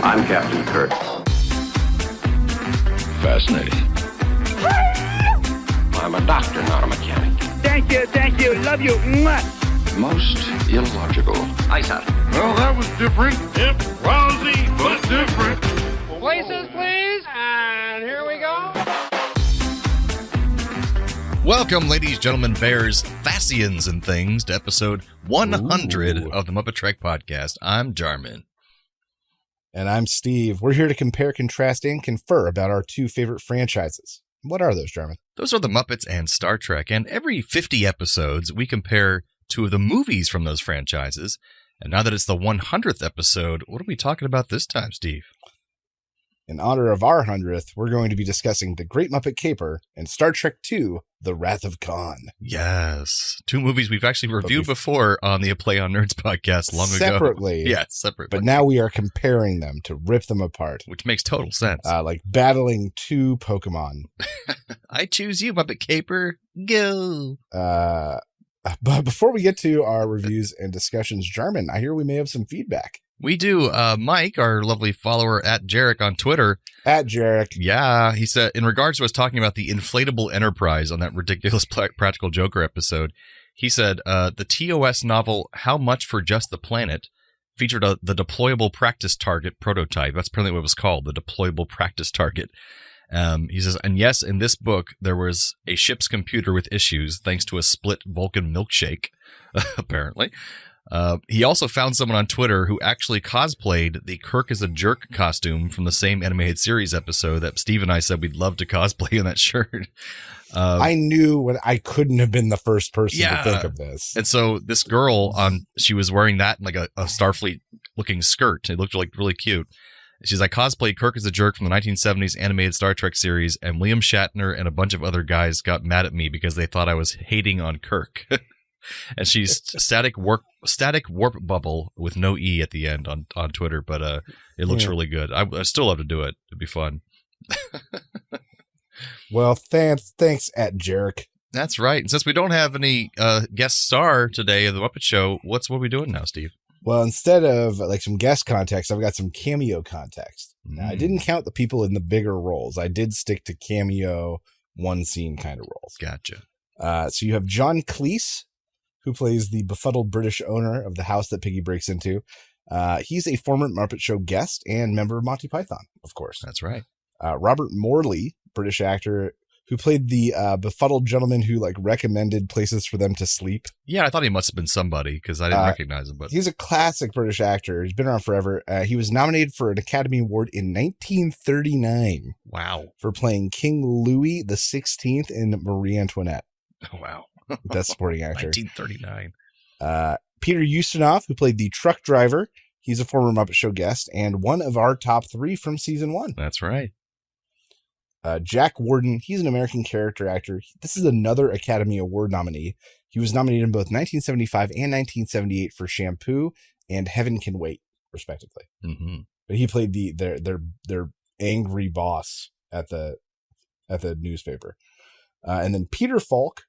I'm Captain Kirk. Fascinating. I'm a doctor, not a mechanic. Thank you, love you. Mwah. Most illogical. Aye, sir. Well, that was different. Yep, lousy, but different. Places, please, and here we go. Welcome, ladies, gentlemen, bears, Fassians, and things, to episode 100 of the MuppeTrek Podcast. I'm Jarman. And I'm Steve. We're here to compare, contrast, and confer about our two favorite franchises. What are those, Jarman? Those are the Muppets and Star Trek, and every 50 episodes, we compare two of the movies from those franchises. And now that it's the 100th episode, what are we talking about this time, Steve? In honor of our 100th, we're going to be discussing The Great Muppet Caper and Star Trek II, The Wrath of Khan. Yes. Two movies we've actually reviewed before on the Play on Nerds podcast long ago. Separately. Yeah, separately. But now we are comparing them to rip them apart. Which makes total sense. Like battling two Pokemon. I choose you, Muppet Caper. Go. But before we get to our reviews and discussions, Jarman, I hear we may have some feedback. We do. Mike, our lovely follower at Jarek on Twitter. At Jarek. Yeah, he said, in regards to us talking about the inflatable Enterprise on that ridiculous Practical Joker episode, he said, the TOS novel How Much for Just the Planet featured the deployable practice target prototype. That's apparently what it was called, the deployable practice target. He says, and yes, in this book, there was a ship's computer with issues thanks to a split Vulcan milkshake, apparently. He also found someone on Twitter who actually cosplayed the Kirk is a Jerk costume from the same animated series episode that Steve and I said we'd love to cosplay in that shirt. I knew when I couldn't have been the first person to think of this. And so this girl, she was wearing that in like a Starfleet looking skirt. It looked like really cute. She's like, cosplayed Kirk is a Jerk from the 1970s animated Star Trek series, and William Shatner and a bunch of other guys got mad at me because they thought I was hating on Kirk. And she's static warp bubble with no E at the end on Twitter, but it looks really good. I still love to do it. It'd be fun. Well, thanks at Jarek. That's right. And since we don't have any guest star today of the Muppet Show, what are we doing now, Steve? Well, instead of like some guest context, I've got some cameo context. Now, I didn't count the people in the bigger roles. I did stick to cameo, one scene kind of roles. Gotcha. So you have John Cleese, who plays the befuddled British owner of the house that Piggy breaks into. He's a former Muppet Show guest and member of Monty Python, of course. That's right. Robert Morley, British actor, who played the befuddled gentleman who like recommended places for them to sleep. Yeah, I thought he must have been somebody because I didn't recognize him. But he's a classic British actor. He's been around forever. He was nominated for an Academy Award in 1939. Wow. For playing King Louis XVI in Marie Antoinette. Oh, wow. Best supporting actor. 1939. Peter Ustinov, who played the truck driver. He's a former Muppet Show guest and one of our top 3 from season 1. That's right. Jack Warden, he's an American character actor. This is another Academy Award nominee. He was nominated in both 1975 and 1978 for Shampoo and Heaven Can Wait, respectively. Mm-hmm. But he played their angry boss at the newspaper. And then Peter Falk,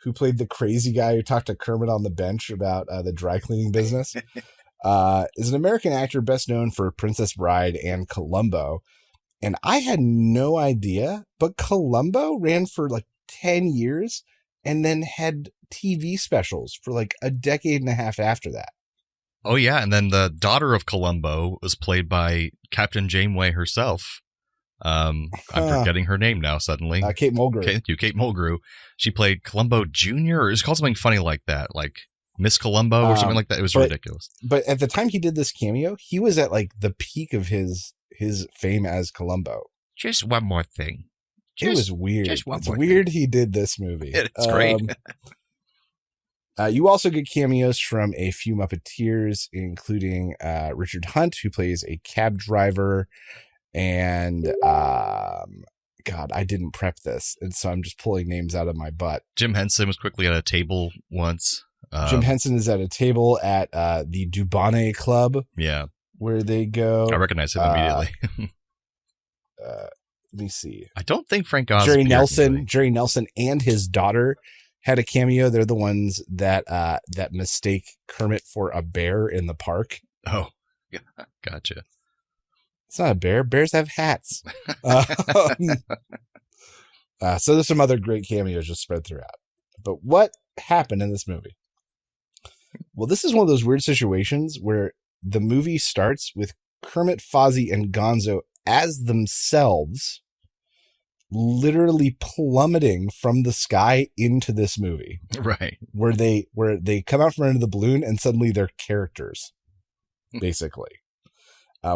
who played the crazy guy who talked to Kermit on the bench about the dry cleaning business, is an American actor best known for Princess Bride and Columbo. And I had no idea, but Columbo ran for like 10 years and then had TV specials for like a decade and a half after that. Oh, yeah. And then the daughter of Columbo was played by Captain Janeway herself. I'm forgetting her name now suddenly. Kate Mulgrew. Kate Mulgrew. She played Columbo Jr. or it's called something funny like that, like Miss Columbo or something like that. It was ridiculous. But at the time he did this cameo, he was at like the peak of his fame as Columbo. Just one more thing. It was weird. It's weird he did this movie. It's great. You also get cameos from a few Muppeteers, including Richard Hunt, who plays a cab driver. And, God, I didn't prep this. And so I'm just pulling names out of my butt. Jim Henson was quickly at a table once. Jim Henson is at a table at the Dubonnet Club. Yeah. Where they go. I recognize him immediately. Let me see. I don't think Frank Oz. Jerry Nelson and his daughter had a cameo. They're the ones that mistake Kermit for a bear in the park. Oh, yeah, gotcha. It's not a bear. Bears have hats. So there's some other great cameos just spread throughout. But what happened in this movie? Well, this is one of those weird situations where the movie starts with Kermit, Fozzie, and Gonzo as themselves literally plummeting from the sky into this movie. Right. Where they come out from under the balloon and suddenly they're characters, basically.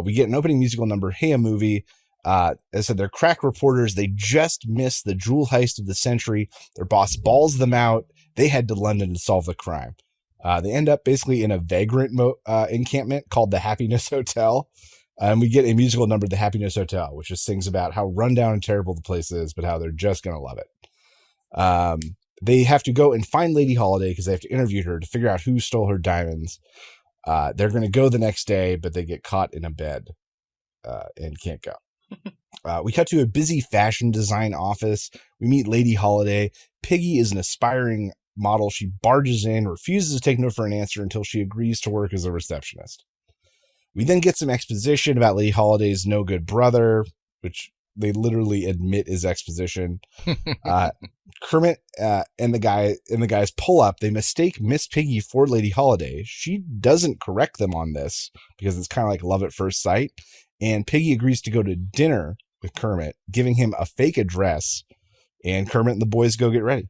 We get an opening musical number, Hey a Movie. As I said, they're crack reporters. They just missed the jewel heist of the century. Their boss balls them out. They head to London to solve the crime. They end up basically in a vagrant encampment called the Happiness Hotel. And we get a musical number, The Happiness Hotel, which just sings about how rundown and terrible the place is, but how they're just going to love it. They have to go and find Lady Holiday because they have to interview her to figure out who stole her diamonds. They're going to go the next day, but they get caught in a bed and can't go. We cut to a busy fashion design office. We meet Lady Holiday. Piggy is an aspiring model. She barges in, refuses to take no for an answer until she agrees to work as a receptionist. We then get some exposition about Lady Holiday's no good brother, which they literally admit is exposition. Kermit and the guys pull up. They mistake Miss Piggy for Lady Holiday. She doesn't correct them on this because it's kind of like love at first sight. And Piggy agrees to go to dinner with Kermit, giving him a fake address. And Kermit and the boys go get ready.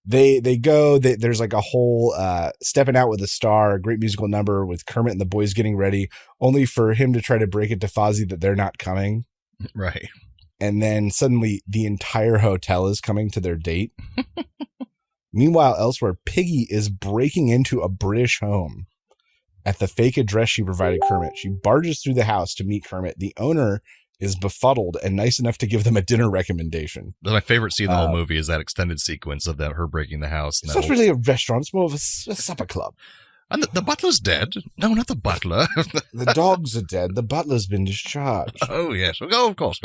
They go. There's like a whole Stepping Out with a Star, a great musical number with Kermit and the boys getting ready, only for him to try to break it to Fozzie that they're not coming. Right. And then suddenly the entire hotel is coming to their date. Meanwhile, elsewhere, Piggy is breaking into a British home at the fake address she provided Kermit. She barges through the house to meet Kermit. The owner is befuddled and nice enough to give them a dinner recommendation. My favorite scene in the whole movie is that extended sequence of her breaking the house. It's not really a restaurant. It's more of a supper club. And the butler's dead? No, not the butler. The dogs are dead. The butler's been discharged. Oh, yes. Oh, of course.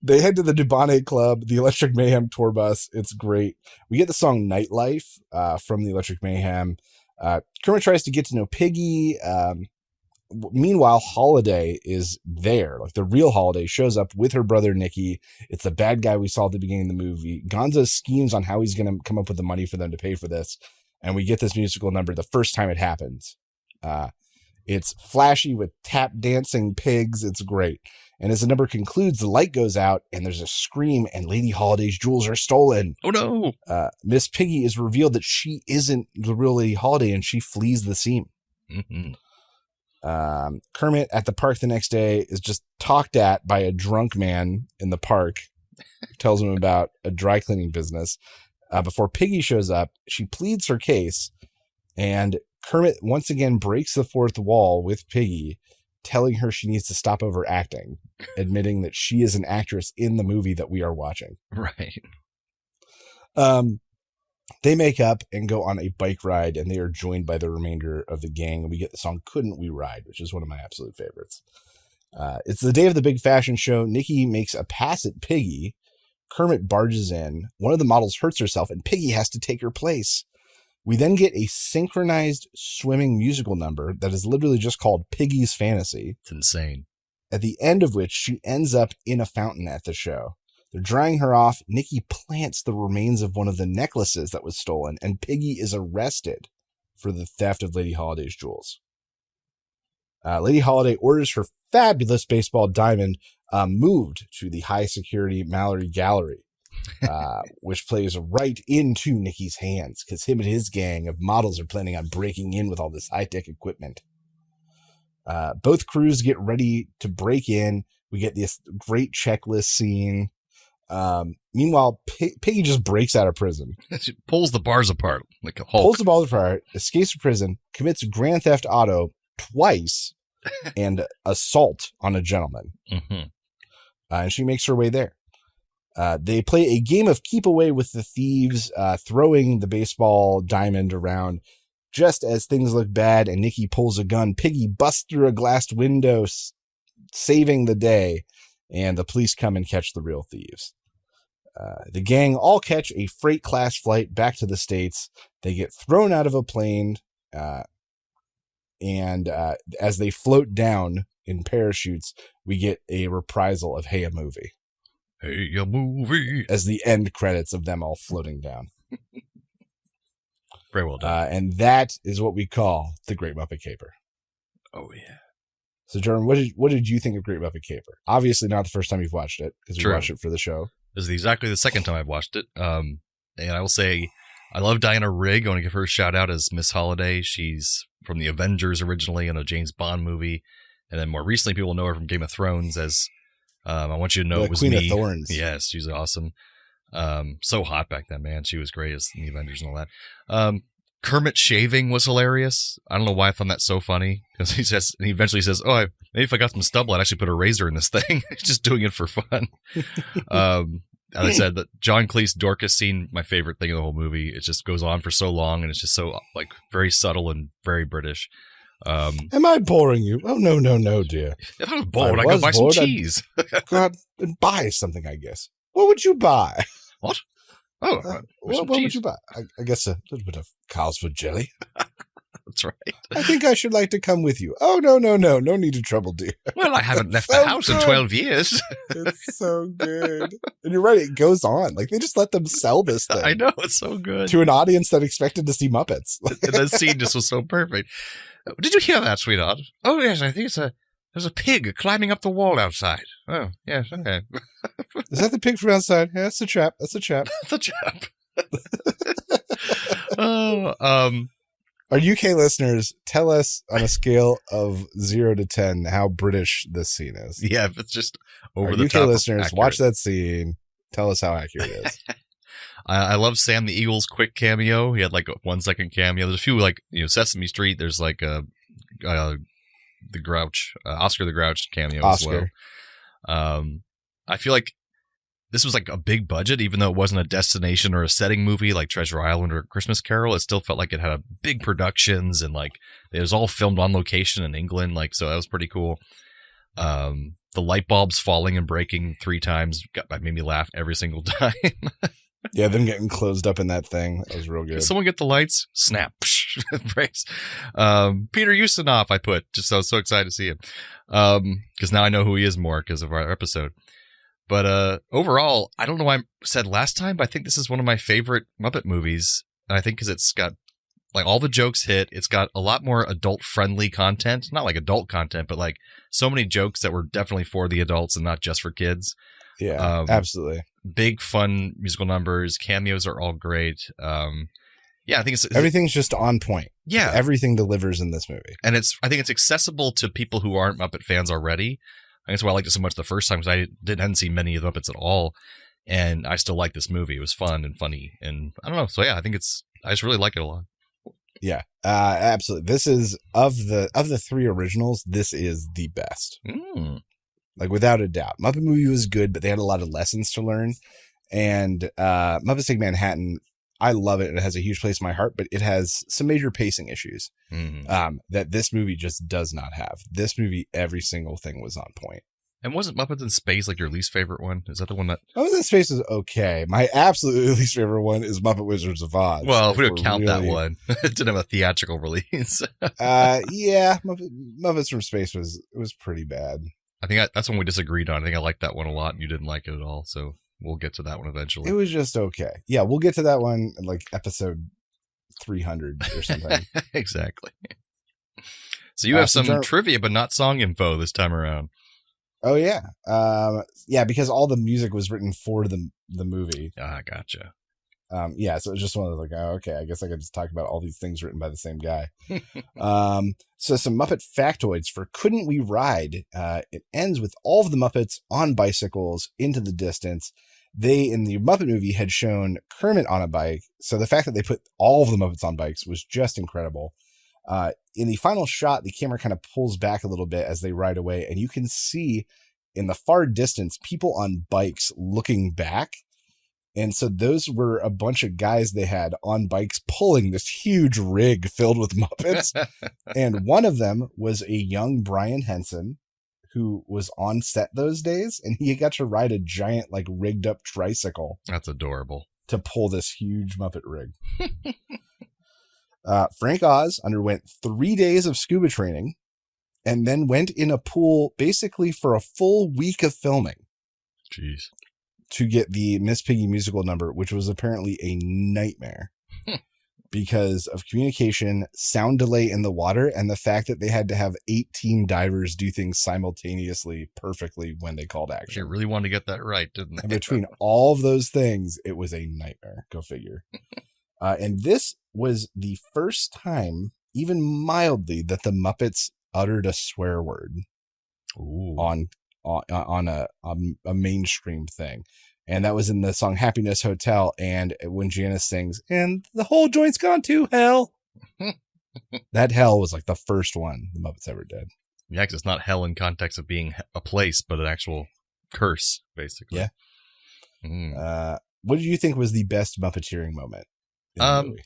They head to the Dubonnet Club, the Electric Mayhem tour bus. It's great. We get the song Nightlife from the Electric Mayhem. Kermit tries to get to know Piggy. Meanwhile, Holiday is there. Like the real Holiday shows up with her brother, Nicky. It's the bad guy we saw at the beginning of the movie. Gonzo schemes on how he's going to come up with the money for them to pay for this. And we get this musical number the first time it happens. It's flashy with tap dancing pigs. It's great. And as the number concludes, the light goes out and there's a scream and Lady Holiday's jewels are stolen. Oh, no. Miss Piggy is revealed that she isn't the real Lady Holiday and she flees the scene. Mm-hmm. Kermit at the park the next day is just talked at by a drunk man in the park. Tells him about a dry cleaning business. Before Piggy shows up, she pleads her case and Kermit once again breaks the fourth wall with Piggy, telling her she needs to stop overacting, admitting that she is an actress in the movie that we are watching. Right. They make up and go on a bike ride, and they are joined by the remainder of the gang. And we get the song Couldn't We Ride, which is one of my absolute favorites. It's the day of the big fashion show. Nicky makes a pass at Piggy. Kermit barges in. One of the models hurts herself, and Piggy has to take her place. We then get a synchronized swimming musical number that is literally just called Piggy's Fantasy. It's insane. At the end of which she ends up in a fountain at the show. They're drying her off. Nicky plants the remains of one of the necklaces that was stolen, and Piggy is arrested for the theft of Lady Holiday's jewels. Lady Holiday orders her fabulous baseball diamond moved to the high security Mallory Gallery, which plays right into Nicky's hands because him and his gang of models are planning on breaking in with all this high-tech equipment. Both crews get ready to break in. We get this great checklist scene. Meanwhile, Piggy just breaks out of prison. She pulls the bars apart like a Hulk. Pulls the bars apart, escapes from prison, commits Grand Theft Auto twice, and assault on a gentleman. Mm-hmm. And she makes her way there. They play a game of keep away with the thieves, throwing the baseball diamond around. Just as things look bad and Nicky pulls a gun, Piggy busts through a glassed window, saving the day, and the police come and catch the real thieves. The gang all catch a freight class flight back to the States. They get thrown out of a plane, And as they float down in parachutes, we get a reprisal of Hey, a Movie. Hey, a movie. As the end credits of them all floating down. Very well done. And that is what we call the Great Muppet Caper. Oh, yeah. So, Jordan, what did you think of Great Muppet Caper? Obviously not the first time you've watched it, because we watched it for the show. This is exactly the second time I've watched it. And I will say, I love Diana Rigg. I want to give her a shout out as Miss Holiday. She's from the Avengers originally in a James Bond movie. And then more recently, people know her from Game of Thrones as I Want You to Know It Was Queen Me. of Thorns. Yes, she's awesome. So hot back then, man. She was great as the Avengers and all that. Kermit shaving was hilarious. I don't know why I found that so funny, because he eventually says, "Oh, maybe if I got some stubble, I'd actually put a razor in this thing." He's just doing it for fun. As I said, that John Cleese Dorcas scene, my favorite thing of the whole movie. It just goes on for so long, and it's just so like very subtle and very British. Am I boring you? Oh, no, dear. If I was bored, I'd go buy some cheese. I'd go out and buy something, I guess. What would you buy? What? Oh, what would you buy? I guess a little bit of Carlsford jelly. That's right. I think I should like to come with you. Oh, no. No need to trouble, dear. Well, I haven't left the house in 12 years. It's so good. And you're right, it goes on. Like, they just let them sell this thing. I know, it's so good. To an audience that expected to see Muppets. And that scene just was so perfect. Did you hear that, sweetheart? Oh, yes, I think there's a pig climbing up the wall outside. Oh, yes, okay. Is that the pig from outside? Yeah, that's the trap. That's the trap. Our UK listeners, tell us on a scale of 0 to 10 how British this scene is. Yeah, it's just over Our the UK top. listeners, accurate. watch that scene. Tell us how accurate it is. I love Sam the Eagle's quick cameo. He had like a 1 second cameo. There's a few like Sesame Street. There's like the Grouch, Oscar the Grouch cameo as well. I feel like this was like a big budget, even though it wasn't a destination or a setting movie like Treasure Island or Christmas Carol. It still felt like it had big productions and like it was all filmed on location in England. Like, so that was pretty cool. The light bulbs falling and breaking 3 times made me laugh every single time. Yeah, them getting closed up in that thing. That was real good. Can someone get the lights? Snap. Breaks. Peter Ustinov, I put. Just I was so excited to see him. Because now I know who he is more because of our episode. But overall, I don't know why I said last time, but I think this is one of my favorite Muppet movies. And I think because it's got, like, all the jokes hit. It's got a lot more adult-friendly content. Not like adult content, but like so many jokes that were definitely for the adults and not just for kids. Yeah, absolutely. Big, fun musical numbers. Cameos are all great. Yeah, I think everything's just on point. Yeah. Everything delivers in this movie. And I think it's accessible to people who aren't Muppet fans already. I think that's why I liked it so much the first time, because I hadn't seen many of the Muppets at all. And I still like this movie. It was fun and funny. And I don't know. So yeah, I just really like it a lot. Yeah, absolutely. This is of the 3 originals, this is the best. Like, without a doubt. Muppet Movie was good, but they had a lot of lessons to learn. And Muppets Take Manhattan, I love it. It has a huge place in my heart, but it has some major pacing issues that this movie just does not have. This movie, every single thing was on point. And wasn't Muppets in Space like your least favorite one? Is that the one that... Muppets in Space is okay. My absolute least favorite one is Muppet Wizards of Oz. Well, if we don't count that one. It didn't have a theatrical release. Yeah, Muppets from Space was pretty bad. I think that's one we disagreed on. I think I liked that one a lot, and you didn't like it at all. So we'll get to that one eventually. It was just okay. Yeah, we'll get to that one in like episode 300 or something. Exactly. So you have some trivia, but not song info this time around. Oh, yeah. Yeah, because all the music was written for the movie. Ah, gotcha. Yeah, so it was just one of those, like, oh, okay, I guess I could just talk about all these things written by the same guy. So some Muppet factoids for Couldn't We Ride? It ends with all of the Muppets on bicycles into the distance. They, in the Muppet movie, had shown Kermit on a bike. So the fact that they put all of the Muppets on bikes was just incredible. In the final shot, the camera kind of pulls back a little bit as they ride away, and you can see in the far distance people on bikes looking back. And so those were a bunch of guys they had on bikes pulling this huge rig filled with Muppets. And one of them was a young Brian Henson who was on set those days, and he got to ride a giant, like, rigged up tricycle. That's adorable. To pull this huge Muppet rig. Frank Oz underwent 3 days of scuba training and then went in a pool basically for a full week of filming. Jeez. To get the Miss Piggy musical number, which was apparently a nightmare because of communication, sound delay in the water, and the fact that they had to have 18 divers do things simultaneously perfectly when they called action. They really wanted to get that right, didn't they? And between all of those things, it was a nightmare. Go figure. And this was the first time, even mildly, that the Muppets uttered a swear word on a mainstream thing. And that was in the song Happiness Hotel. And when Janice sings, and the whole joint's gone to hell. That hell was like the first one the Muppets ever did. Yeah, because it's not hell in context of being a place, but an actual curse, basically. Yeah. Mm. What did you think was the best Muppeteering moment in the movie?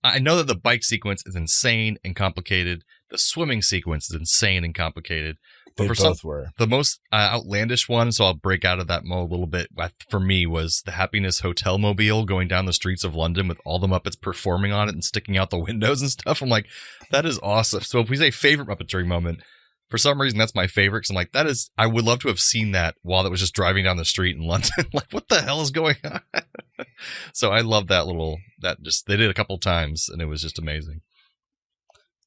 I know that the bike sequence is insane and complicated. The swimming sequence is insane and complicated. But They both were. The most outlandish one, so I'll break out of that mode a little bit, for me, was the Happiness Hotel Mobile going down the streets of London with all the Muppets performing on it and sticking out the windows and stuff. I'm like, that is awesome. So if we say favorite Muppeteering moment, for some reason that's my favorite, because I'm like, I would love to have seen that while it was just driving down the street in London. Like, what the hell is going on? So I love that they did it a couple times, and it was just amazing.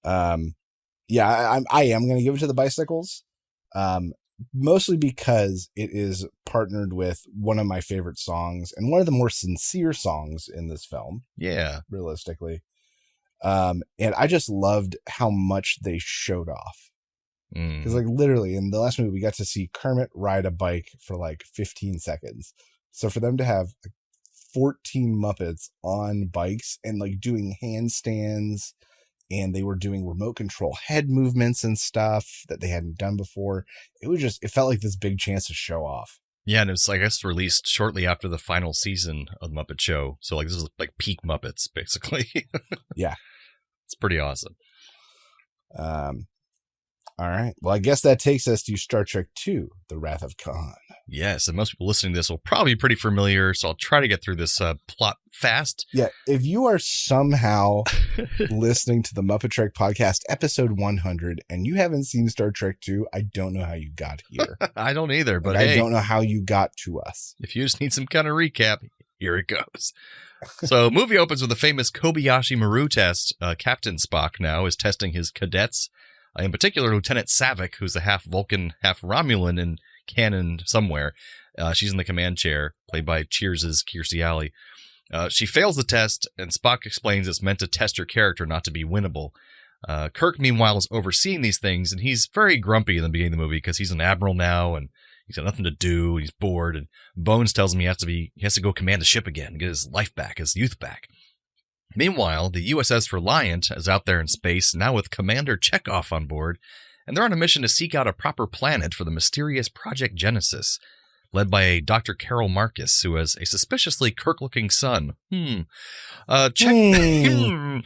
Yeah, I am going to give it to the bicycles. Mostly because it is partnered with one of my favorite songs and one of the more sincere songs in this film. Yeah. Realistically. And I just loved how much they showed off. Because like literally in the last movie, we got to see Kermit ride a bike for like 15 seconds. So for them to have like 14 Muppets on bikes and like doing handstands, and they were doing remote control head movements and stuff that they hadn't done before. It felt like this big chance to show off. Yeah, and it was, I guess, released shortly after the final season of the Muppet Show. So like this is like peak Muppets, basically. Yeah. It's pretty awesome. All right. Well, I guess that takes us to Star Trek II, The Wrath of Khan. Yes, and most people listening to this will probably be pretty familiar, so I'll try to get through this plot fast. Yeah, if you are somehow listening to the MuppeTrek Podcast, episode 100, and you haven't seen Star Trek II, I don't know how you got here. I don't either, but I don't know how you got to us. If you just need some kind of recap, here it goes. So, movie opens with the famous Kobayashi Maru test. Captain Spock now is testing his cadets. In particular, Lieutenant Savick, who's a half Vulcan, half Romulan in canon somewhere. She's in the command chair, played by Cheers' Kirstie Alley. She fails the test, and Spock explains it's meant to test her character, not to be winnable. Kirk, meanwhile, is overseeing these things, and he's very grumpy in the beginning of the movie because he's an admiral now, and he's got nothing to do, and he's bored, and Bones tells him he has to go command the ship again, get his life back, his youth back. Meanwhile, the USS Reliant is out there in space, now with Commander Chekhov on board, and they're on a mission to seek out a proper planet for the mysterious Project Genesis, led by a Dr. Carol Marcus, who has a suspiciously Kirk-looking son. Chekhov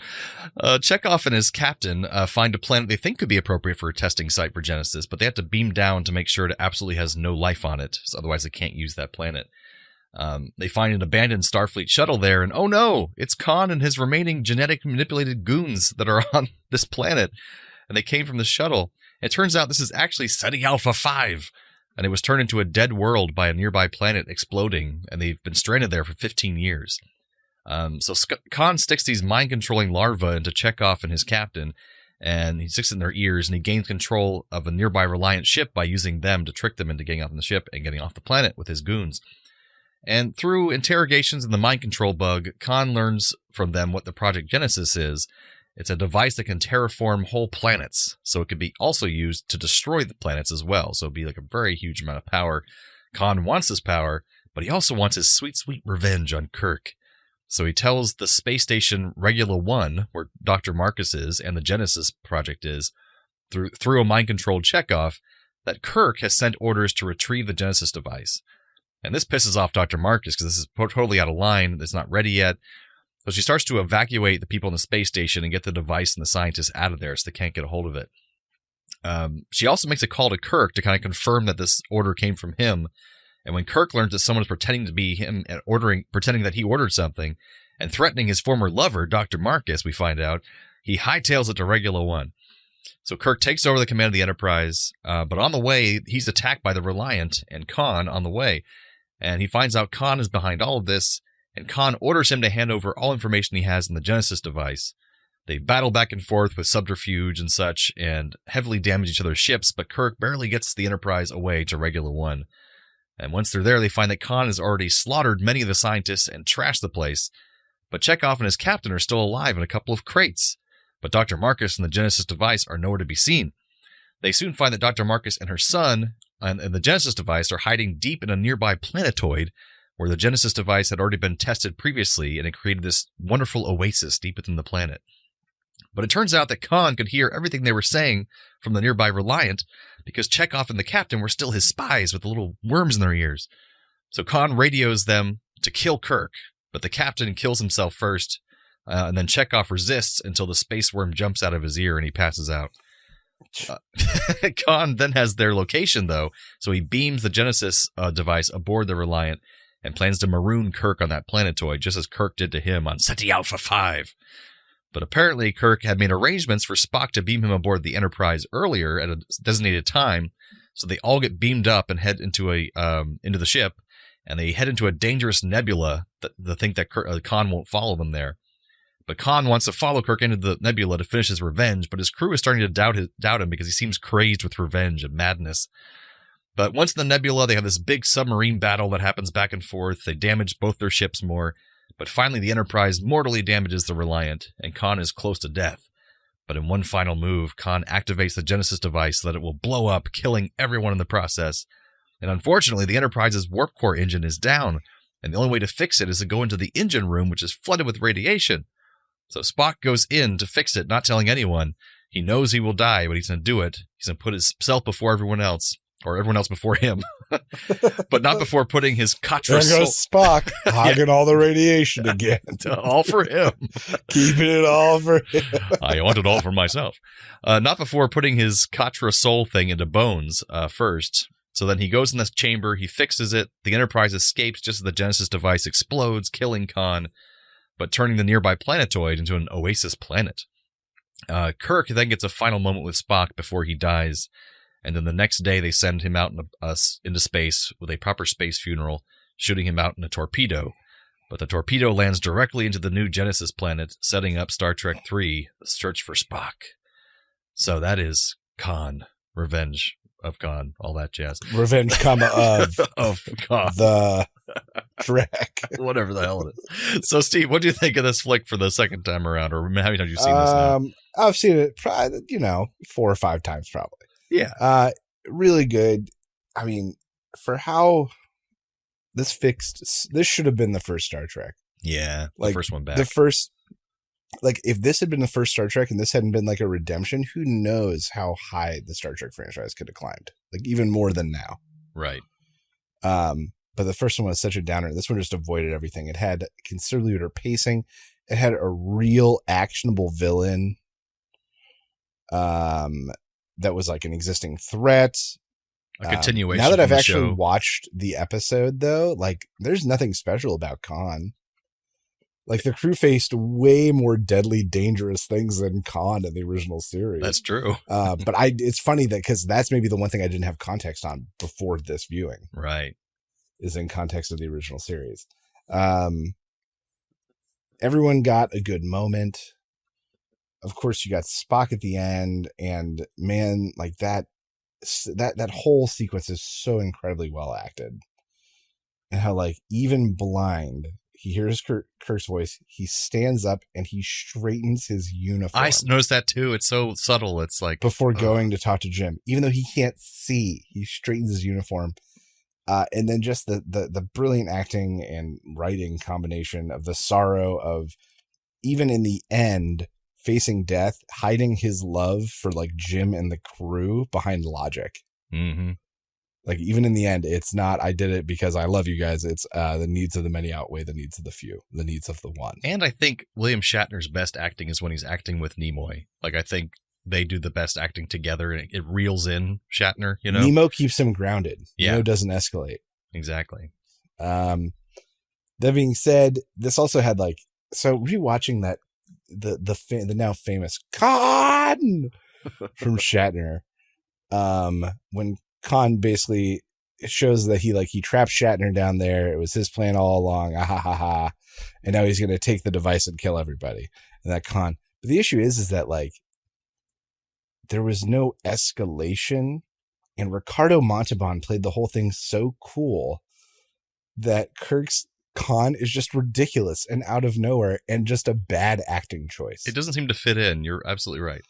and his captain find a planet they think could be appropriate for a testing site for Genesis, but they have to beam down to make sure it absolutely has no life on it, so otherwise they can't use that planet. They find an abandoned Starfleet shuttle there, and oh no, it's Khan and his remaining genetic manipulated goons that are on this planet, and they came from the shuttle. It turns out this is actually Ceti Alpha 5, and it was turned into a dead world by a nearby planet exploding, and they've been stranded there for 15 years. So Khan sticks these mind-controlling larvae into Chekhov and his captain, and he sticks it in their ears, and he gains control of a nearby Reliant ship by using them to trick them into getting off the ship and getting off the planet with his goons. And through interrogations and the mind control bug, Khan learns from them what the Project Genesis is. It's a device that can terraform whole planets, so it could be also used to destroy the planets as well. So it'd be like a very huge amount of power. Khan wants this power, but he also wants his sweet, sweet revenge on Kirk. So he tells the space station Regula 1, where Dr. Marcus is and the Genesis project is, through a mind-controlled Chekhov, that Kirk has sent orders to retrieve the Genesis device. And this pisses off Dr. Marcus because this is totally out of line. It's not ready yet. So she starts to evacuate the people in the space station and get the device and the scientists out of there so they can't get a hold of it. She also makes a call to Kirk to kind of confirm that this order came from him. And when Kirk learns that someone is pretending to be him and pretending that he ordered something, and threatening his former lover, Dr. Marcus, we find out, he hightails it to Regula 1. So Kirk takes over the command of the Enterprise, but on the way, he's attacked by the Reliant and Khan on the way. And he finds out Khan is behind all of this, and Khan orders him to hand over all information he has in the Genesis device. They battle back and forth with subterfuge and such, and heavily damage each other's ships, but Kirk barely gets the Enterprise away to Regula 1. And once they're there, they find that Khan has already slaughtered many of the scientists and trashed the place. But Chekhov and his captain are still alive in a couple of crates. But Dr. Marcus and the Genesis device are nowhere to be seen. They soon find that Dr. Marcus and her son and the Genesis device are hiding deep in a nearby planetoid where the Genesis device had already been tested previously, and it created this wonderful oasis deep within the planet. But it turns out that Khan could hear everything they were saying from the nearby Reliant because Chekhov and the captain were still his spies with the little worms in their ears. So Khan radios them to kill Kirk, but the captain kills himself first, and then Chekhov resists until the space worm jumps out of his ear and he passes out. Khan then has their location, though, so he beams the Genesis device aboard the Reliant and plans to maroon Kirk on that planetoid, just as Kirk did to him on Ceti Alpha 5. But apparently Kirk had made arrangements for Spock to beam him aboard the Enterprise earlier at a designated time, so they all get beamed up and head into the ship, and they head into a dangerous nebula that they think that Khan won't follow them there. But Khan wants to follow Kirk into the nebula to finish his revenge, but his crew is starting to doubt him because he seems crazed with revenge and madness. But once in the nebula, they have this big submarine battle that happens back and forth. They damage both their ships more, but finally the Enterprise mortally damages the Reliant, and Khan is close to death. But in one final move, Khan activates the Genesis device so that it will blow up, killing everyone in the process. And unfortunately, the Enterprise's warp core engine is down, and the only way to fix it is to go into the engine room, which is flooded with radiation. So Spock goes in to fix it, not telling anyone. He knows he will die, but he's going to do it. He's going to put himself before everyone else, or everyone else before him, but not before putting his Katra There goes Spock, hogging all the radiation again. All for him. Keeping it all for him. I want it all for myself. Not before putting his Katra soul thing into Bones first. So then he goes in this chamber, he fixes it, the Enterprise escapes just as the Genesis device explodes, killing Khan, but turning the nearby planetoid into an oasis planet. Kirk then gets a final moment with Spock before he dies, and then the next day they send him out into space with a proper space funeral, shooting him out in a torpedo. But the torpedo lands directly into the new Genesis planet, setting up Star Trek III, The Search for Spock. So that is Khan, Revenge of Khan, all that jazz. Revenge, of Khan. The Trek. Whatever the hell it is. So, Steve, what do you think of this flick for the second time around? Or how many times have you seen this now? I've seen it, 4 or 5 times probably. Yeah. Really good. I mean, for how this should have been the first Star Trek. Yeah. The first one back. If this had been the first Star Trek and this hadn't been like a redemption, who knows how high the Star Trek franchise could have climbed? Like even more than now. Right. But the first one was such a downer. This one just avoided everything. It had considerably better pacing. It had a real actionable villain. That was like an existing threat. A continuation. Now that I've actually show. Watched the episode, though, like there's nothing special about Khan. Like the crew faced way more deadly, dangerous things than Khan in the original series. That's true. But it's funny that because that's maybe the one thing I didn't have context on before this viewing. Right. Is in context of the original series. Everyone got a good moment. Of course, you got Spock at the end, and man, like that whole sequence is so incredibly well acted. And how, like, even blind, he hears Kirk's voice, he stands up and he straightens his uniform. I noticed that too. It's so subtle. It's like before going to talk to Jim, even though he can't see, he straightens his uniform. And then just the brilliant acting and writing combination of the sorrow of, even in the end, facing death, hiding his love for like Jim and the crew behind logic. Mm-hmm. Like even in the end, it's not, I did it because I love you guys. It's the needs of the many outweigh the needs of the few, the needs of the one. And I think William Shatner's best acting is when he's acting with Nimoy. Like I think they do the best acting together, and it reels in Shatner, you know? Nemo keeps him grounded. Yeah. Nemo doesn't escalate. Exactly. That being said, this also had like So rewatching that, the now famous Khan from Shatner, when Khan basically shows that he trapped Shatner down there. It was his plan all along. Ah, ha, ha, ha. And now he's going to take the device and kill everybody. And that Khan. But the issue is that like there was no escalation, and Ricardo Montalban played the whole thing so cool that Kirk's Khan is just ridiculous and out of nowhere and just a bad acting choice. It doesn't seem to fit in. You're absolutely right.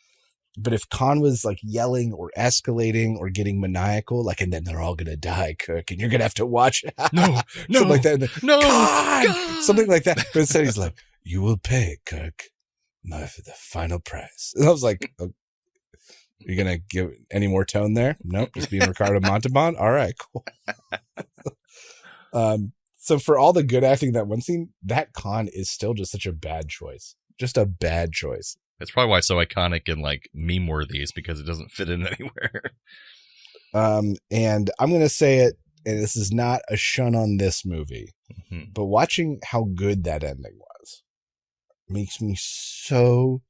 But if Khan was like yelling or escalating or getting maniacal, like, and then they're all going to die, Kirk, and you're going to have to watch No, something like that. No, Khan! Something like that. But instead he's like, you will pay, Kirk, for the final price. And I was like, oh, you're going to give any more tone there? Nope. Just being Ricardo Montalban. All right, cool. So for all the good acting that one scene, that Khan is still just such a bad choice. Just a bad choice. That's probably why it's so iconic and like meme worthy, is because it doesn't fit in anywhere. And I'm going to say it, and this is not a shun on this movie, but watching how good that ending was makes me so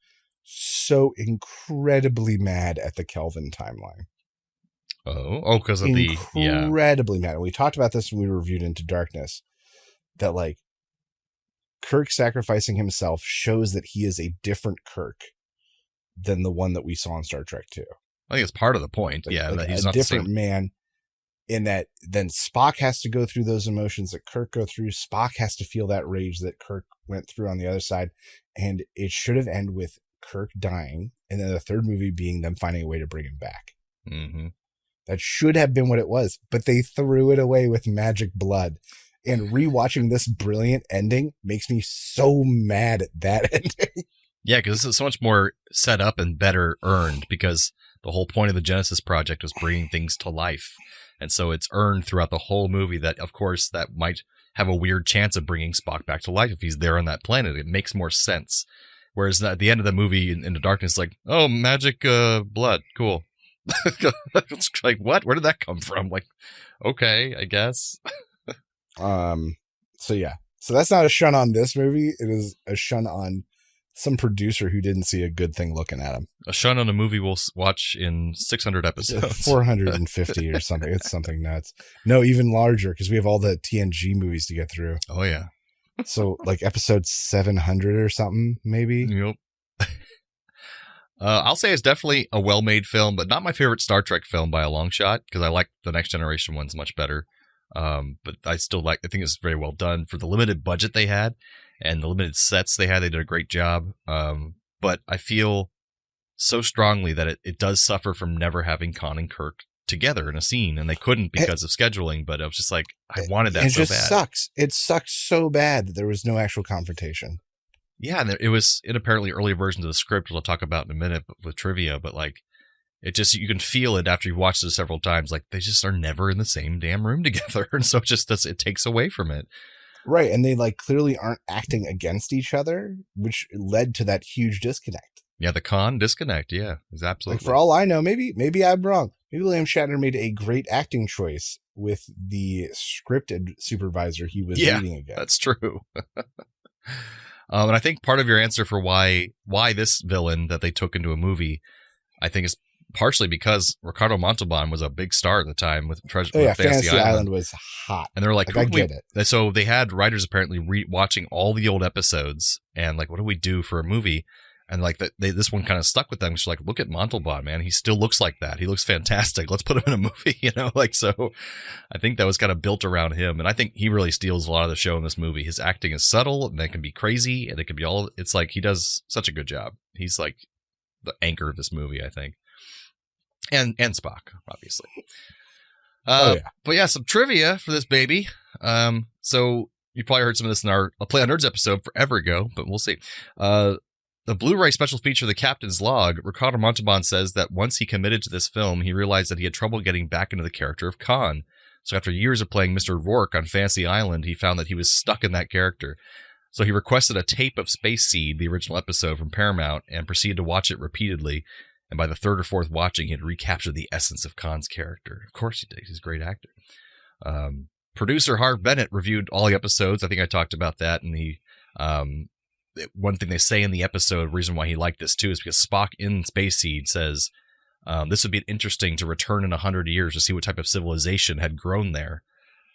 incredibly mad at the Kelvin timeline. Oh, because of incredibly mad. And we talked about this when we reviewed Into Darkness, that like Kirk sacrificing himself shows that he is a different Kirk than the one that we saw in Star Trek 2. I think it's part of the point. Like, that he's a not different the same man, in that then Spock has to go through those emotions that Kirk go through. Spock has to feel that rage that Kirk went through on the other side. And it should have ended with Kirk dying, and then the third movie being them finding a way to bring him back. Mm-hmm. That should have been what it was, but they threw it away with magic blood. And rewatching this brilliant ending makes me so mad at that ending. Yeah, because this is so much more set up and better earned, because the whole point of the Genesis Project was bringing things to life. And so it's earned throughout the whole movie that, of course, that might have a weird chance of bringing Spock back to life if he's there on that planet. It makes more sense. Whereas at the end of the movie, Into Darkness, like, oh, magic blood, cool. It's like, what? Where did that come from? Like, okay, I guess. So yeah. So that's not a shun on this movie. It is a shun on some producer who didn't see a good thing looking at him. A shun on a movie we'll watch in 600 episodes. 450 or something. It's something nuts. No, even larger, because we have all the TNG movies to get through. Oh, yeah. So like episode 700 or something, maybe? Yep. I'll say it's definitely a well-made film, but not my favorite Star Trek film by a long shot, because I like the Next Generation ones much better. But I think it's very well done for the limited budget they had and the limited sets they had. They did a great job. But I feel so strongly that it does suffer from never having Khan and Kirk together in a scene, and they couldn't because of scheduling. But I was just like, I wanted that so bad. It just sucks. It sucks so bad that there was no actual confrontation. Yeah, and it was in apparently early versions of the script, which I'll talk about in a minute with trivia, but like, it just, you can feel it after you've watched it several times, like they just are never in the same damn room together, and so it takes away from it. Right, and they like clearly aren't acting against each other, which led to that huge disconnect. Yeah, the Khan disconnect, yeah, is absolutely. Like, for all I know, maybe I'm wrong. Maybe William Shatner made a great acting choice with the scripted supervisor he was leading against. That's true. And I think part of your answer for why this villain that they took into a movie, I think, is partially because Ricardo Montalban was a big star at the time with Fantasy Island was hot. And they're like, I get it. So they had writers apparently watching all the old episodes and like, what do we do for a movie? And like this one kind of stuck with them. She's like, look at Montalban, man. He still looks like that. He looks fantastic. Let's put him in a movie, like, so I think that was kind of built around him. And I think he really steals a lot of the show in this movie. His acting is subtle and it can be crazy and it can be it's like, he does such a good job. He's like the anchor of this movie, I think. And Spock, obviously. But yeah, some trivia for this baby. So you probably heard some of this in our Play on Nerds episode forever ago, but we'll see. The Blu-ray special feature, The Captain's Log, Ricardo Montalban says that once he committed to this film, he realized that he had trouble getting back into the character of Khan. So after years of playing Mr. Rourke on Fantasy Island, he found that he was stuck in that character. So he requested a tape of Space Seed, the original episode, from Paramount, and proceeded to watch it repeatedly. And by the third or fourth watching, he had recaptured the essence of Khan's character. Of course he did. He's a great actor. Producer Harv Bennett reviewed all the episodes. I think I talked about that in the one thing they say in the episode, reason why he liked this too, is because Spock in Space Seed says, this would be interesting to return in 100 years to see what type of civilization had grown there.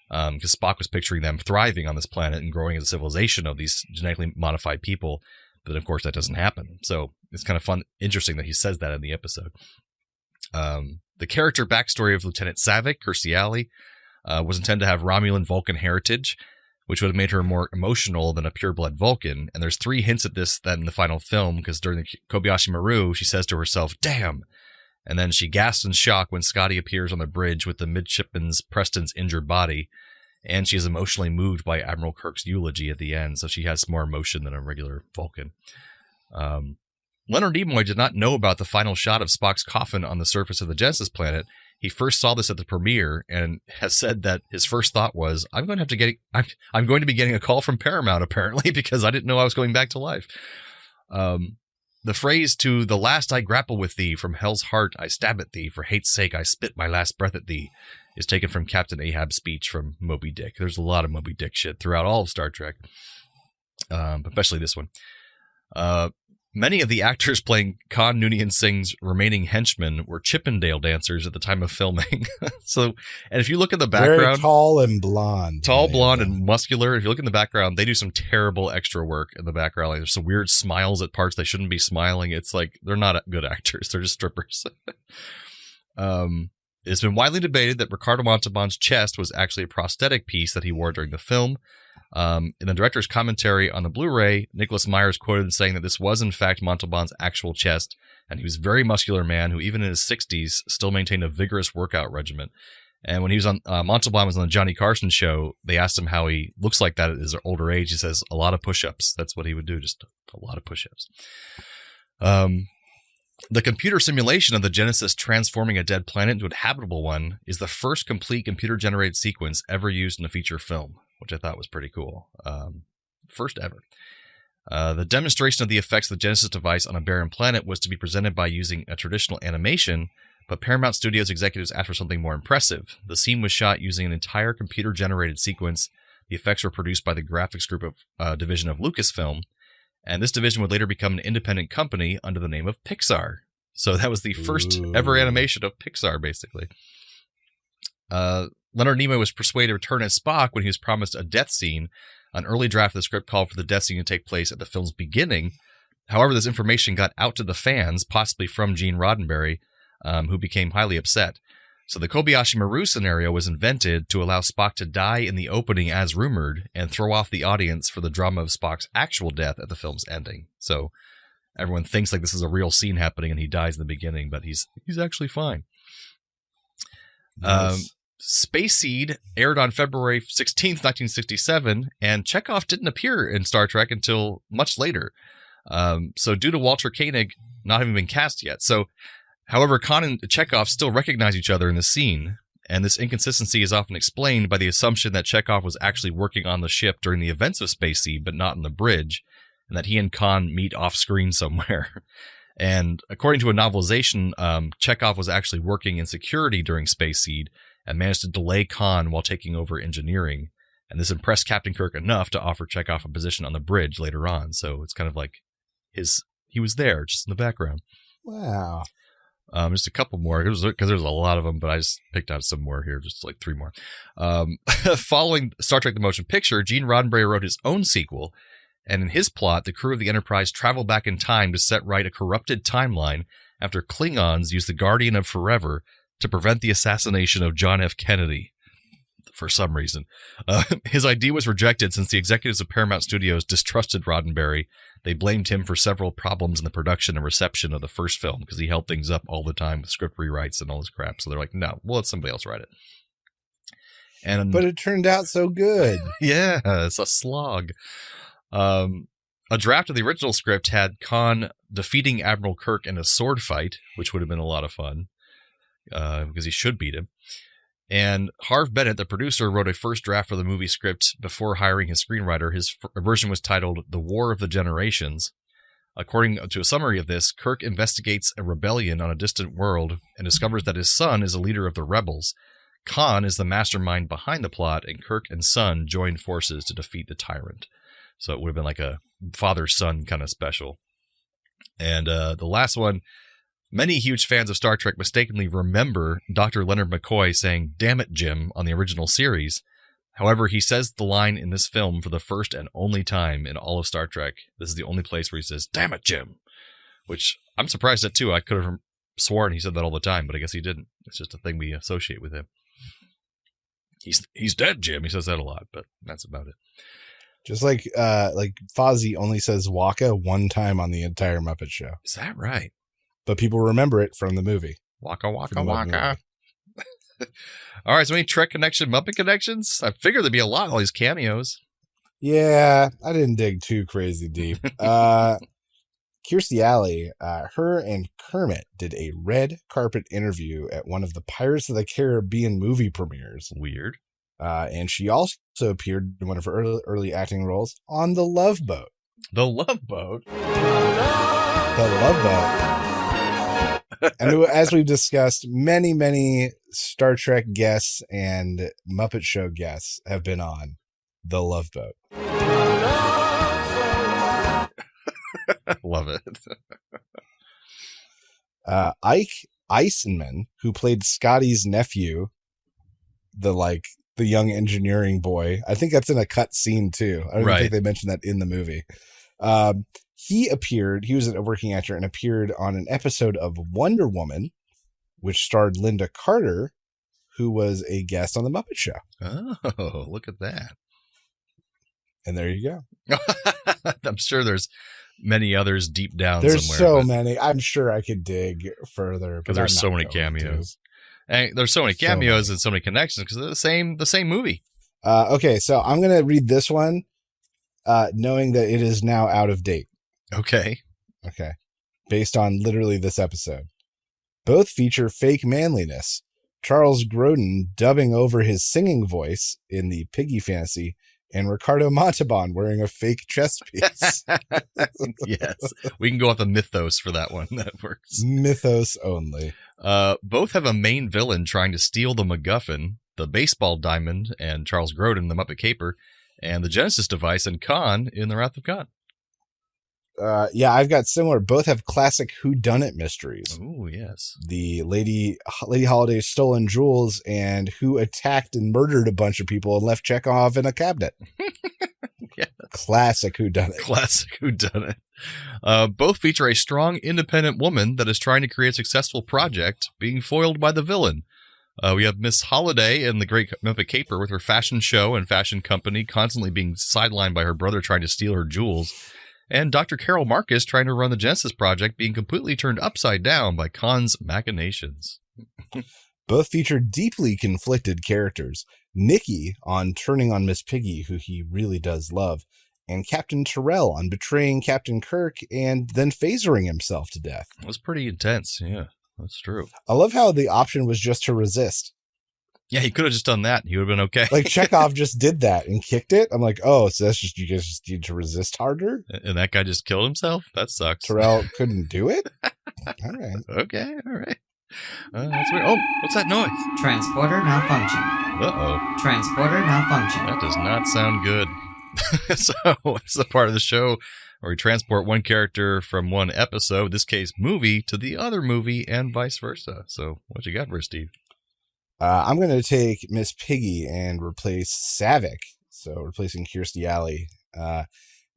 Because Spock was picturing them thriving on this planet and growing as a civilization of these genetically modified people. But of course, that doesn't happen. So it's kind of fun, interesting that he says that in the episode. The character backstory of Lieutenant Savick, Kirstie Alley, was intended to have Romulan Vulcan heritage, which would have made her more emotional than a pureblood Vulcan. And there's 3 hints at this then in the final film, because during the Kobayashi Maru, she says to herself, "Damn!" And then she gasps in shock when Scotty appears on the bridge with the midshipman's Preston's injured body. And she is emotionally moved by Admiral Kirk's eulogy at the end, so she has more emotion than a regular Vulcan. Leonard Nimoy did not know about the final shot of Spock's coffin on the surface of the Genesis planet. He first saw this at the premiere and has said that his first thought was, I'm going to be getting a call from Paramount, apparently, because I didn't know I was going back to life. The phrase "to the last I grapple with thee, from hell's heart I stab at thee, for hate's sake I spit my last breath at thee" is taken from Captain Ahab's speech from Moby Dick. There's a lot of Moby Dick shit throughout all of Star Trek, especially this one. Many of the actors playing Khan Noonien Singh's remaining henchmen were Chippendale dancers at the time of filming. And if you look at the background, very tall and blonde, blonde and muscular. If you look in the background, they do some terrible extra work in the background. Like there's some weird smiles at parts they shouldn't be smiling. It's like they're not good actors; they're just strippers. It's been widely debated that Ricardo Montalban's chest was actually a prosthetic piece that he wore during the film. In the director's commentary on the Blu-ray, Nicholas Myers quoted in saying that this was in fact Montalban's actual chest, and he was a very muscular man who even in his 60s still maintained a vigorous workout regimen. And when he was on Montalban was on the Johnny Carson show, they asked him how he looks like that at his older age. He says a lot of push-ups. That's what he would do, just a lot of push-ups. The computer simulation of the Genesis transforming a dead planet into a habitable one is the first complete computer-generated sequence ever used in a feature film, which I thought was pretty cool. First ever. The demonstration of the effects of the Genesis device on a barren planet was to be presented by using a traditional animation, but Paramount Studios executives asked for something more impressive. The scene was shot using an entire computer-generated sequence. The effects were produced by the graphics group of division of Lucasfilm, and this division would later become an independent company under the name of Pixar. So that was the first ever animation of Pixar, basically. Leonard Nimoy was persuaded to return as Spock when he was promised a death scene. An early draft of the script called for the death scene to take place at the film's beginning. However, this information got out to the fans, possibly from Gene Roddenberry, who became highly upset. So the Kobayashi Maru scenario was invented to allow Spock to die in the opening as rumored and throw off the audience for the drama of Spock's actual death at the film's ending. So everyone thinks like this is a real scene happening and he dies in the beginning, but he's actually fine. Nice. Space Seed aired on February 16th, 1967, and Chekhov didn't appear in Star Trek until much later. So due to Walter Koenig not having been cast yet. However, Khan and Chekhov still recognize each other in the scene, and this inconsistency is often explained by the assumption that Chekhov was actually working on the ship during the events of Space Seed, but not on the bridge, and that he and Khan meet off-screen somewhere. And according to a novelization, Chekhov was actually working in security during Space Seed and managed to delay Khan while taking over engineering. And this impressed Captain Kirk enough to offer Chekhov a position on the bridge later on. So it's kind of like he was there, just in the background. Wow. Just a couple more, because there's a lot of them, but I just picked out some more here, just like 3 more. Following Star Trek The Motion Picture, Gene Roddenberry wrote his own sequel, and in his plot, the crew of the Enterprise travel back in time to set right a corrupted timeline after Klingons used the Guardian of Forever to prevent the assassination of John F. Kennedy. For some reason. His idea was rejected since the executives of Paramount Studios distrusted Roddenberry. They blamed him for several problems in the production and reception of the first film because he held things up all the time with script rewrites and all this crap. So they're like, no, we'll let somebody else write it. But it turned out so good. Yeah, it's a slog. A draft of the original script had Khan defeating Admiral Kirk in a sword fight, which would have been a lot of fun because he should beat him. And Harv Bennett, the producer, wrote a first draft for the movie script before hiring his screenwriter. His version was titled The War of the Generations. According to a summary of this, Kirk investigates a rebellion on a distant world and discovers that his son is a leader of the rebels. Khan is the mastermind behind the plot, and Kirk and son join forces to defeat the tyrant. So it would have been like a father-son kind of special. And the last one, many huge fans of Star Trek mistakenly remember Dr. Leonard McCoy saying, "Damn it, Jim," on the original series. However, he says the line in this film for the first and only time in all of Star Trek. This is the only place where he says, "Damn it, Jim," which I'm surprised at too. I could have sworn he said that all the time, but I guess he didn't. It's just a thing we associate with him. He's dead, Jim. He says that a lot, but that's about it. Just like Fozzie only says "Waka" one time on the entire Muppet Show. Is that right? But people remember it from the movie. Waka, waka, waka. All right, so any Trek connection, Muppet connections? I figured there'd be a lot, all these cameos. Yeah, I didn't dig too crazy deep. Kirstie Alley, her and Kermit did a red carpet interview at one of the Pirates of the Caribbean movie premieres. Weird. And she also appeared in one of her early acting roles on The Love Boat. The Love Boat? The Love Boat. And as we've discussed, many, many Star Trek guests and Muppet Show guests have been on The Love Boat. Love it. Ike Eisenman, who played Scotty's nephew, the young engineering boy. I think that's in a cut scene too. I don't think they mentioned that in the movie. He was a working actor and appeared on an episode of Wonder Woman, which starred Linda Carter, who was a guest on the Muppet Show. Oh, look at that. And there you go. I'm sure there's many others deep down there's somewhere. So many. I'm sure I could dig further. Because there's so many cameos. And there's so many cameos and so many connections because they're the same movie. Okay, so I'm going to read this one knowing that it is now out of date. Okay. Based on literally this episode. Both feature fake manliness. Charles Grodin dubbing over his singing voice in the Piggy Fantasy, and Ricardo Montalban wearing a fake chest piece. Yes. We can go off the mythos for that one. That works. Mythos only. Both have a main villain trying to steal the MacGuffin, the baseball diamond, and Charles Grodin, the Muppet Caper, and the Genesis device, and Khan in The Wrath of Khan. Yeah, I've got similar. Both have classic whodunit mysteries. Oh, yes. The Lady Holiday's stolen jewels and who attacked and murdered a bunch of people and left Chekhov in a cabinet. Yes. Classic whodunit. Classic whodunit. Both feature a strong, independent woman that is trying to create a successful project, being foiled by the villain. We have Miss Holiday in The Great Muppet Caper with her fashion show and fashion company constantly being sidelined by her brother trying to steal her jewels. And Dr. Carol Marcus trying to run the Genesis project being completely turned upside down by Khan's machinations. Both feature deeply conflicted characters. Nicky on turning on Miss Piggy, who he really does love, and Captain Terrell on betraying Captain Kirk and then phasering himself to death. It was pretty intense. Yeah, that's true. I love how the option was just to resist. Yeah, he could have just done that. He would have been okay. Like Chekhov just did that and kicked it. I'm like, oh, so that's just, you guys just need to resist harder? And that guy just killed himself? That sucks. Terrell couldn't do it? All right. Okay, all right. That's weird. Oh, what's that noise? Transporter malfunction. Uh-oh. Transporter malfunction. That does not sound good. So, it's the part of the show where we transport one character from one episode, in this case movie, to the other movie and vice versa. So, what you got for us, Steve? I'm going to take Miss Piggy and replace Savick. So replacing Kirstie Alley.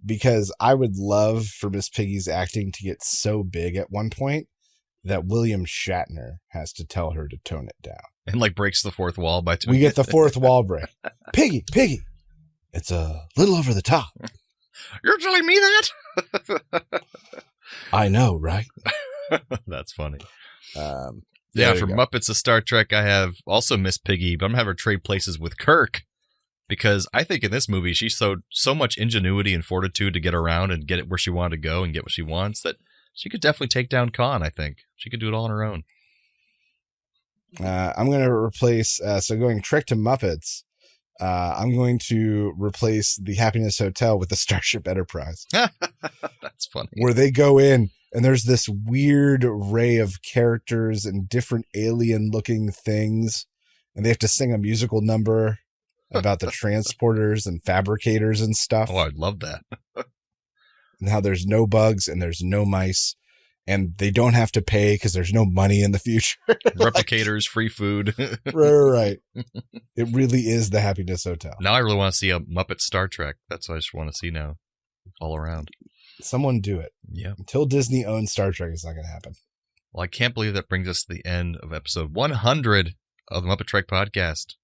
Because I would love for Miss Piggy's acting to get so big at one point that William Shatner has to tell her to tone it down. And like breaks the fourth wall by doing We get the fourth wall break. Piggy, it's a little over the top. You're telling me that? I know, right? That's funny. Yeah, for Muppets of Star Trek, I have also Miss Piggy, but I'm going to have her trade places with Kirk because I think in this movie, she showed so much ingenuity and fortitude to get around and get it where she wanted to go and get what she wants that she could definitely take down Khan, I think. She could do it all on her own. I'm going to replace, so going Trek to Muppets, I'm going to replace the Happiness Hotel with the Starship Enterprise. That's funny. Where they go in and there's this weird array of characters and different alien looking things. And they have to sing a musical number about the transporters and fabricators and stuff. Oh, I'd love that. And how there's no bugs and there's no mice. And they don't have to pay because there's no money in the future. Replicators, free food. Right. It really is the Happiness Hotel. Now I really want to see a Muppet Star Trek. That's what I just want to see now. All around. Someone do it. Yeah. Until Disney owns Star Trek, it's not going to happen. Well, I can't believe that brings us to the end of episode 100 of the MuppeTrek Podcast.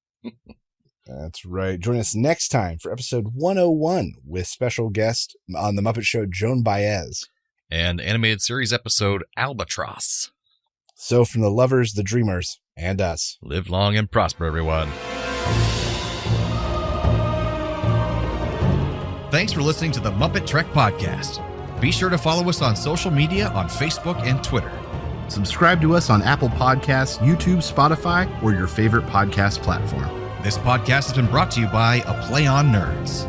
That's right. Join us next time for episode 101 with special guest on the Muppet Show, Joan Baez. And animated series episode Albatross. So from the lovers, the dreamers, and us. Live long and prosper, everyone. Thanks for listening to the MuppeTrek Podcast. Be sure to follow us on social media on Facebook and Twitter. Subscribe to us on Apple Podcasts, YouTube, Spotify, or your favorite podcast platform. This podcast has been brought to you by A Play on Nerds.